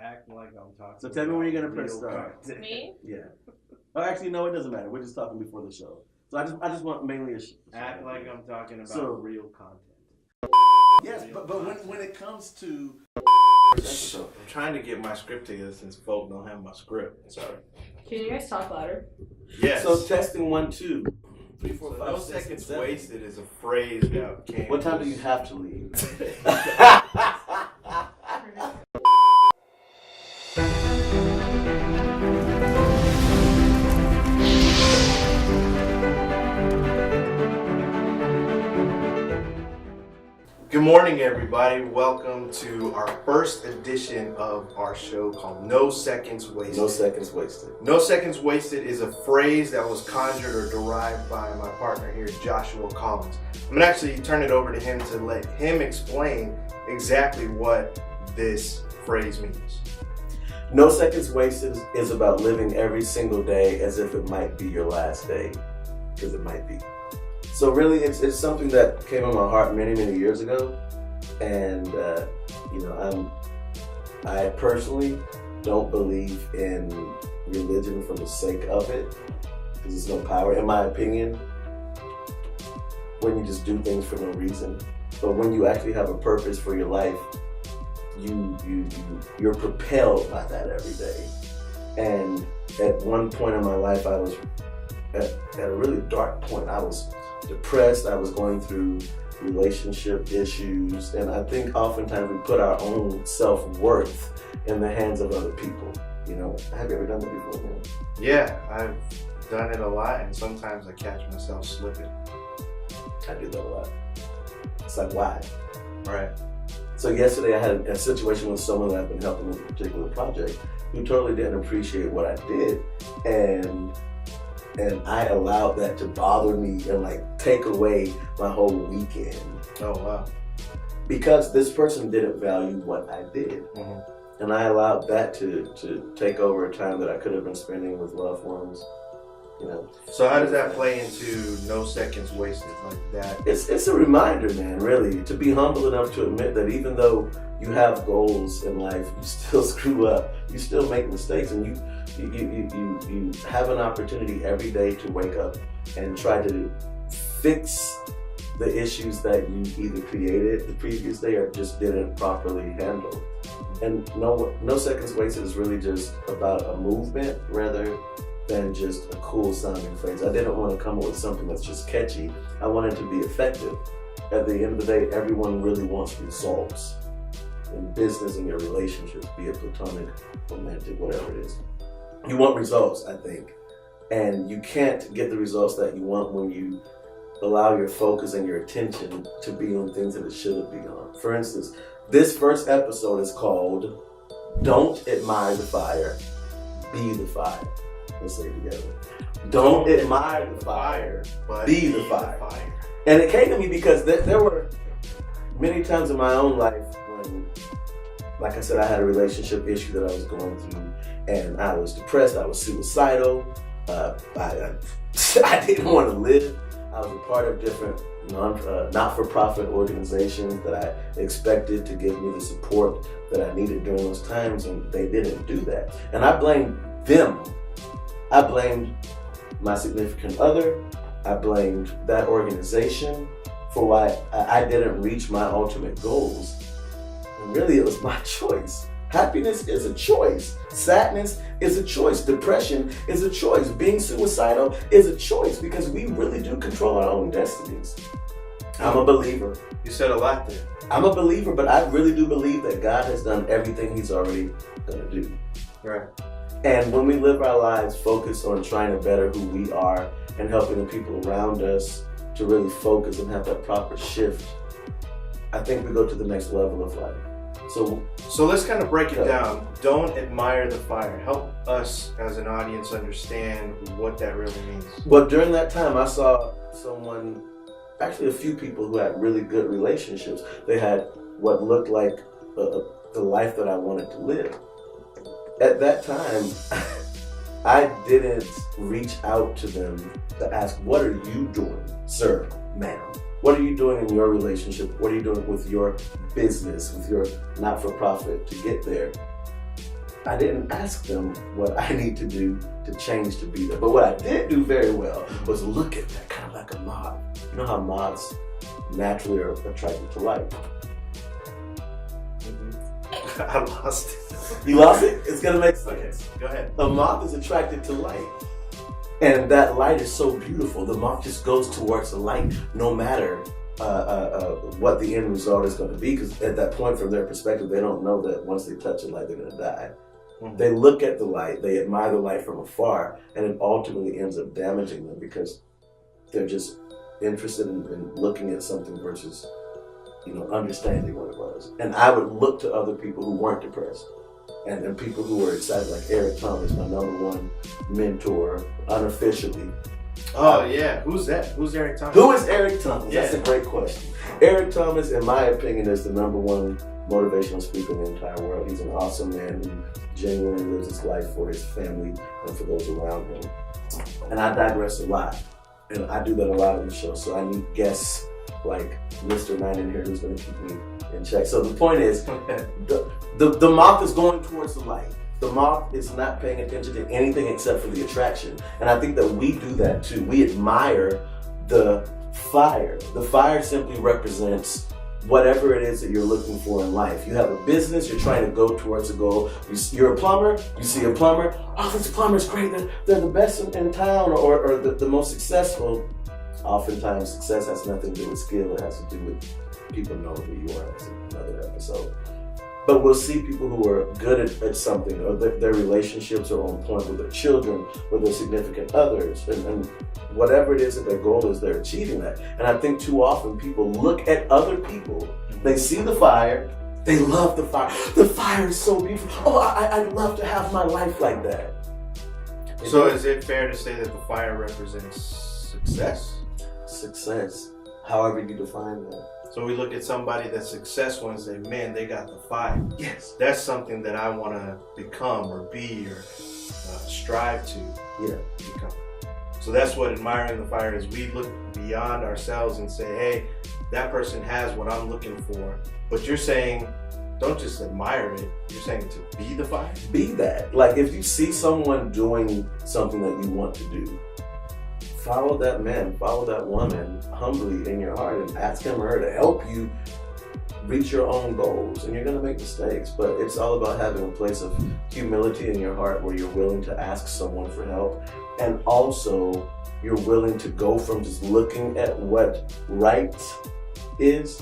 Act like I'm talking. So tell me when you're gonna press real start. content. Me? Yeah. Oh, actually, no, it doesn't matter. We're just talking before the show. So I just want mainly a Act like I'm talking about real content. Yes, but when it comes to I'm trying to get my script together since folk don't have my script. Sorry. Can you guys talk louder? Yes. So testing 1, 2, 3, 4, So 5, no 6, seconds 7. wasted is a phrase that came. What time do you have to leave? Good morning, everybody. Welcome to our first edition of our show called No Seconds Wasted. No seconds wasted. No Seconds Wasted is a phrase that was conjured or derived by my partner here, Joshua Collins. I'm gonna actually turn it over to him to let him explain exactly what this phrase means. No seconds wasted is about living every single day as if it might be your last day, because it might be. So really, it's something that came in my heart many years ago, and I personally don't believe in religion for the sake of it, because there's no power, in my opinion, when you just do things for no reason. But when you actually have a purpose for your life, you're propelled by that every day. And at one point in my life, I was at a really dark point. I was depressed. I was going through relationship issues, and I think oftentimes we put our own self-worth in the hands of other people. You know, have you ever done that before, man? Yeah, I've done it a lot, and sometimes I catch myself slipping. I do that a lot. It's like, why? Right. So yesterday I had a situation with someone that I've been helping with a particular project who totally didn't appreciate what I did, and I allowed that to bother me and like take away my whole weekend. Oh, wow. Because this person didn't value what I did. Mm-hmm. And I allowed that to take over a time that I could have been spending with loved ones. You know. So how does that play into no seconds wasted like that? It's a reminder, man, really, to be humble enough to admit that even though you have goals in life, you still screw up, you still make mistakes, and you have an opportunity every day to wake up and try to fix the issues that you either created the previous day or just didn't properly handle. And no seconds wasted is really just about a movement rather than just a cool sounding phrase. I didn't want to come up with something that's just catchy. I wanted to be effective. At the end of the day, everyone really wants results in business and your relationships, be it platonic, romantic, whatever it is. You want results, I think. And you can't get the results that you want when you allow your focus and your attention to be on things that it shouldn't be on. For instance, this first episode is called Don't Admire the Fire, Be the Fire. Let's say it together. Don't admire the fire, but be the fire. And it came to me because there were many times in my own life when, like I said, I had a relationship issue that I was going through, and I was depressed, I was suicidal, I didn't want to live. I was a part of different not-for-profit organizations that I expected to give me the support that I needed during those times, and they didn't do that. And I blamed them. I blamed my significant other. I blamed that organization for why I didn't reach my ultimate goals. And really, it was my choice. Happiness is a choice. Sadness is a choice. Depression is a choice. Being suicidal is a choice, because we really do control our own destinies. I'm a believer. You said a lot there. I'm a believer, but I really do believe that God has done everything He's already going to do. Right. And when we live our lives focused on trying to better who we are and helping the people around us to really focus and have that proper shift, I think we go to the next level of life. So let's kind of break it down. Don't admire the fire. Help us as an audience understand what that really means. But during that time, I saw someone, actually a few people who had really good relationships. They had what looked like the life that I wanted to live. At that time, I didn't reach out to them to ask, what are you doing, sir, ma'am? What are you doing in your relationship? What are you doing with your business, with your not-for-profit to get there? I didn't ask them what I need to do to change to be there. But what I did do very well was look at that kind of like a moth. You know how moths naturally are attracted to light? I lost it. You lost it? It's gonna make sense. Okay, go ahead. A moth is attracted to light. And that light is so beautiful. The moth just goes towards the light no matter what the end result is going to be, because at that point, from their perspective, they don't know that once they touch the light, they're going to die. Mm-hmm. They look at the light, they admire the light from afar, and it ultimately ends up damaging them because they're just interested in looking at something versus, understanding what it was. And I would look to other people who weren't depressed. And people who were excited, like Eric Thomas, my #1 mentor, unofficially. Oh, yeah. Who's that? Who's Eric Thomas? Who is Eric Thomas? Yeah. That's a great question. Eric Thomas, in my opinion, is the #1 motivational speaker in the entire world. He's an awesome man who genuinely lives his life for his family and for those around him. And I digress a lot. And I do that a lot on the show, so I need guests like Mr. Ninan here who's going to keep me in check. So the point is, the moth is going towards the light. The moth is not paying attention to anything except for the attraction. And I think that we do that too. We admire the fire. The fire simply represents whatever it is that you're looking for in life. You have a business, you're trying to go towards a goal. You're a plumber, you see a plumber, oh, this plumber's great, they're the best in town, or the most successful. Oftentimes, success has nothing to do with skill, it has to do with people know who you are. That's another episode. But we'll see people who are good at something, or their relationships are on point with their children, with their significant others, and whatever it is that their goal is, they're achieving that. And I think too often people look at other people, they see the fire, they love the fire. The fire is so beautiful. Oh, I'd love to have my life like that. So is it fair to say that the fire represents success? Success, however you define that. So we look at somebody that's successful and say, man, they got the fire. Yes. That's something that I want to become or be or strive to become. So that's what admiring the fire is. We look beyond ourselves and say, hey, that person has what I'm looking for. But you're saying, don't just admire it. You're saying to be the fire? Be that. Like if you see someone doing something that you want to do, follow that man, follow that woman humbly in your heart and ask him or her to help you reach your own goals. And you're going to make mistakes, but it's all about having a place of humility in your heart where you're willing to ask someone for help. And also you're willing to go from just looking at what right is,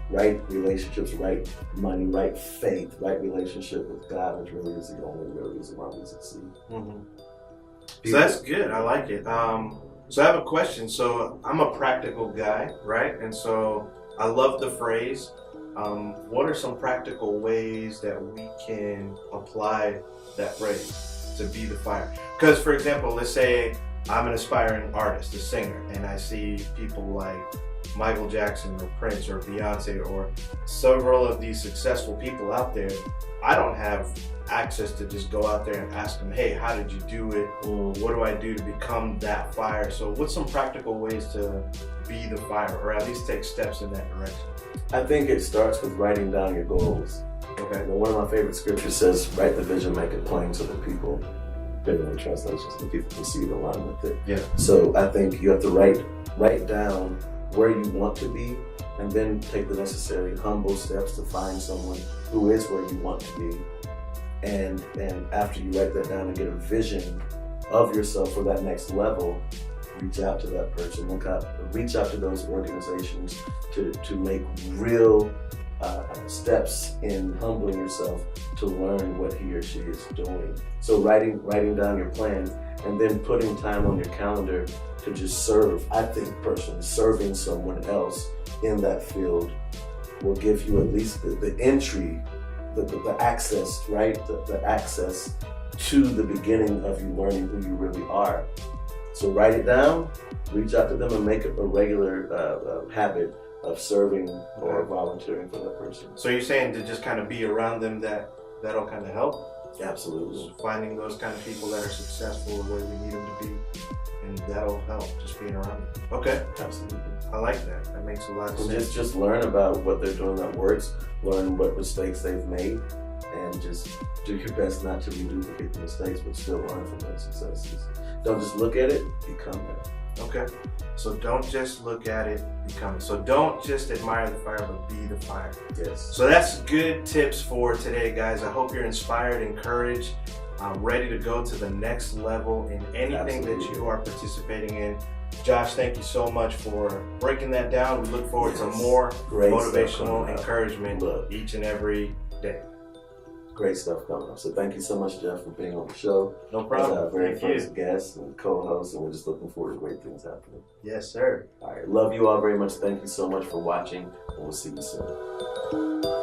right relationships, right money, right faith, right relationship with God, which really is the only real reason why we succeed. Mm-hmm. So that's good. I like it. So I have a question. So I'm a practical guy, right? And so I love the phrase. What are some practical ways that we can apply that phrase to be the fire? Because, for example, let's say I'm an aspiring artist, a singer, and I see people like Michael Jackson or Prince or Beyonce or several of these successful people out there. I don't have access to just go out there and ask them, hey, how did you do it? Or what do I do to become that fire? So what's some practical ways to be the fire, or at least take steps in that direction? I think it starts with writing down your goals. Okay. One of my favorite scriptures says, write the vision, make it plain so that people, depending on translations, the people can see it along with it. Yeah. So I think you have to write down where you want to be, and then take the necessary humble steps to find someone who is where you want to be. And after you write that down and get a vision of yourself for that next level, reach out to that person, reach out to those organizations to make real steps in humbling yourself to learn what he or she is doing. So writing down your plan and then putting time on your calendar to just serve. I think personally, serving someone else in that field will give you at least the entry, the access, right? The access to the beginning of you learning who you really are. So write it down, reach out to them, and make it a regular habit of serving or volunteering for that person. So you're saying to just kind of be around them, that'll kind of help? Absolutely. Just finding those kind of people that are successful the way we need them to be, and that'll help, just being around them. Okay. Absolutely. I like that. That makes a lot of sense. Just learn about what they're doing that works, learn what mistakes they've made, and just do your best not to reduplicate the mistakes, but still learn from those successes. Don't just look at it, become that. Okay. So don't just look at it, become it. So don't just admire the fire, but be the fire. Yes. So that's good tips for today, guys. I hope you're inspired, encouraged, ready to go to the next level in anything that you are participating in. Josh, thank you so much for breaking that down. We look forward to more motivational encouragement each and every day. Great stuff coming up. So thank you so much, Jeff, for being on the show. No problem. As our very first guest and co-host, and we're just looking forward to great things happening. Yes, sir. All right. Love you all very much. Thank you so much for watching, and we'll see you soon.